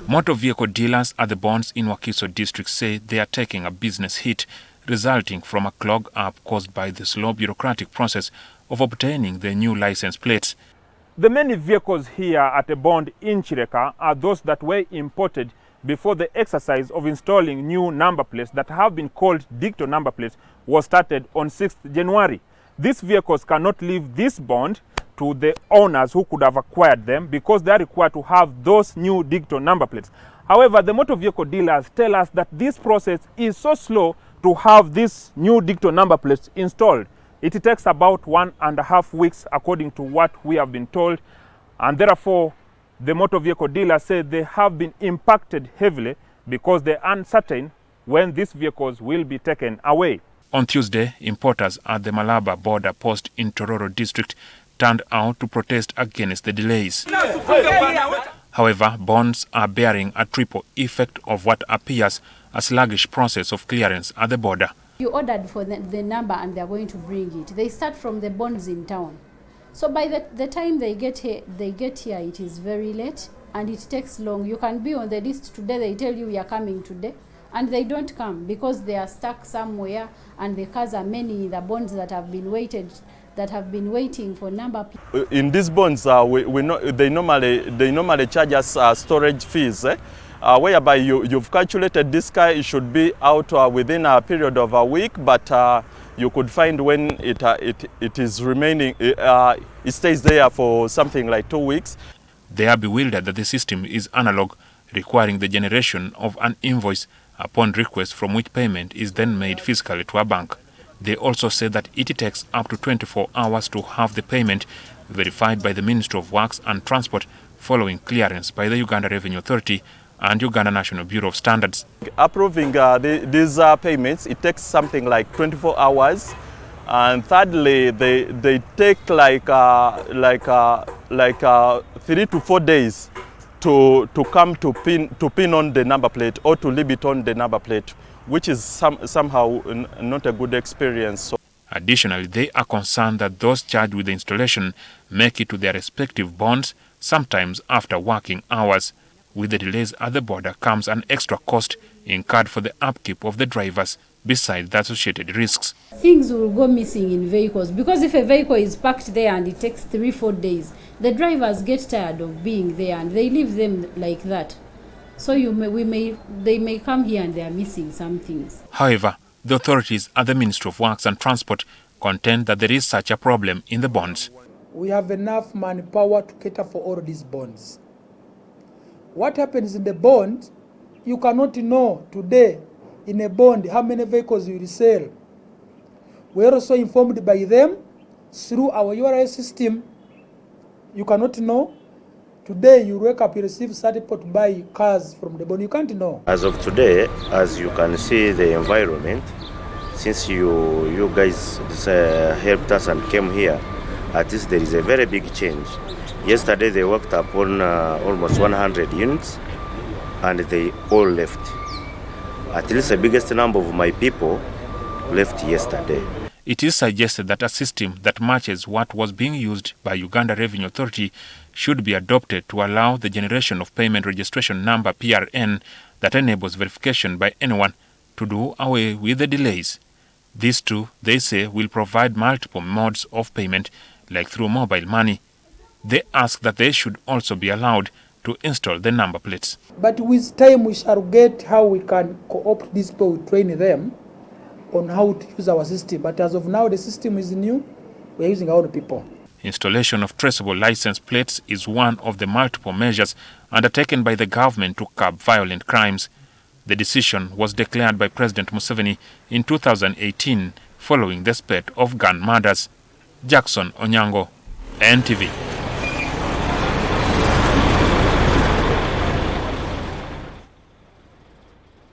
Motor vehicle dealers at the bonds in Wakiso district say they are taking a business hit resulting from a clog-up caused by the slow bureaucratic process of obtaining the new license plates. The many vehicles here at the bond in Chireka are those that were imported before the exercise of installing new number plates that have been called digital number plates was started on 6th January. These vehicles cannot leave this bond to the owners who could have acquired them because they are required to have those new digital number plates. However, the motor vehicle dealers tell us that this process is so slow to have these new digital number plates installed. It takes about 1.5 weeks according to what we have been told, and therefore the motor vehicle dealers say they have been impacted heavily because they are uncertain when these vehicles will be taken away. On Tuesday, importers at the Malaba border post in Tororo district turned out to protest against the delays. However, bonds are bearing a triple effect of what appears a sluggish process of clearance at the border. You ordered for the number and they are going to bring it. They start from the bonds in town. So by the time they get here, it is very late and it takes long. You can be on the list today, they tell you you are coming today, and they don't come because they are stuck somewhere and the cars are many, the bonds that have been waiting for number. In these bonds, we know they normally charge us storage fees, whereby you've calculated this car, it should be out within a period of a week, but you could find when it is remaining, it stays there for something like 2 weeks. They are bewildered that the system is analog, requiring the generation of an invoice upon request from which payment is then made physically to a bank. They also say that it takes up to 24 hours to have the payment verified by the Ministry of Works and Transport following clearance by the Uganda Revenue Authority and Uganda National Bureau of Standards. Approving these payments, it takes something like 24 hours. And thirdly, they take like 3 to 4 days to come to pin on the number plate or to leave it on the number plate, which is somehow not a good experience. Additionally, they are concerned that those charged with the installation make it to their respective bonds, sometimes after working hours. With the delays at the border comes an extra cost incurred for the upkeep of the drivers, besides the associated risks. Things will go missing in vehicles because if a vehicle is parked there and it takes 3-4 days, the drivers get tired of being there and they leave them like that. So they may come here and they are missing some things. However, the authorities at the Ministry of Works and Transport contend that there is such a problem in the bonds. We have enough manpower to cater for all these bonds. What happens in the bond, you cannot know today in a bond how many vehicles you will sell. We are also informed by them through our URS system. You cannot know. Today you wake up, you receive certificate to buy cars from the bond. You can't know. As of today, as you can see the environment, since you guys helped us and came here, at least there is a very big change. Yesterday they worked upon almost 100 units and they all left. At least the biggest number of my people left yesterday. It is suggested that a system that matches what was being used by Uganda Revenue Authority should be adopted to allow the generation of payment registration number PRN that enables verification by anyone to do away with the delays. These two, they say, will provide multiple modes of payment, like through mobile money. They ask that they should also be allowed to install the number plates. But with time we shall get how we can co-opt these people, train them on how to use our system. But as of now, the system is new. We are using our own people. Installation of traceable license plates is one of the multiple measures undertaken by the government to curb violent crimes. The decision was declared by President Museveni in 2018 following the spate of gun murders. Jackson Onyango, NTV.